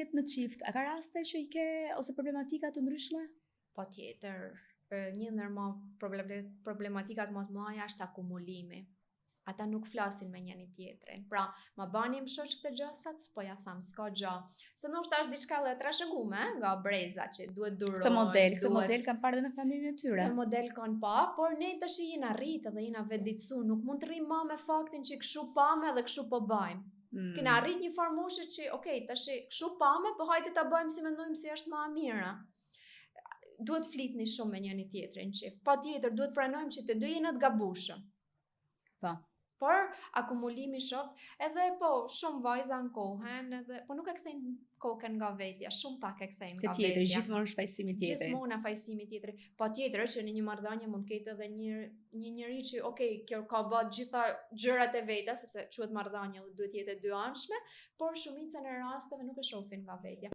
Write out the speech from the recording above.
marrëdhëniet në çift, a ka raste që i ke ose problematika të ndryshme? Patjetër. Një ndër problematikat më të mëdha është akumulimi. Ata nuk flasin me njëri tjetrin. Pra, ma bani më shoq këtë gjësat, po ja tham, s'ka gjë. Se ndoshta është diçka edhe trashëguar nga breza që duhet duroj. Këtë model kanë parë edhe në familjen e tyre. Këtë model kanë pa, por ne tash jena rrit dhe jena vetëdijsu, nuk mund të rrim me faktin që kështu pamë dhe kështu po bëjmë. Kena arrit një farë moshe që, okay, tash kështu pamë, po hajde ta bëjmë si mendojmë si është më e mira. Duhet flitni shumë me njëri tjetrin çift. Patjetër duhet pranojmë që të dy jeni të gabushëm. Po. Por akumulimi shoh edhe shumë vajza ankohen edhe po nuk e kthejnë kokën nga vetja, shumë pak e kthejnë nga vetja. Gjithmonë shfaqësimi tjetri. Gjithmonë fajsimi tjetri. Patjetër që në një marrëdhënie mund të ketë edhe një njerëz që okay, kjo ka bërë gjitha gjërat e veta, sepse quhet marrëdhënie dhe duhet jetë e dy anshme, por shumicën e rasteve nuk e shohin nga vetja.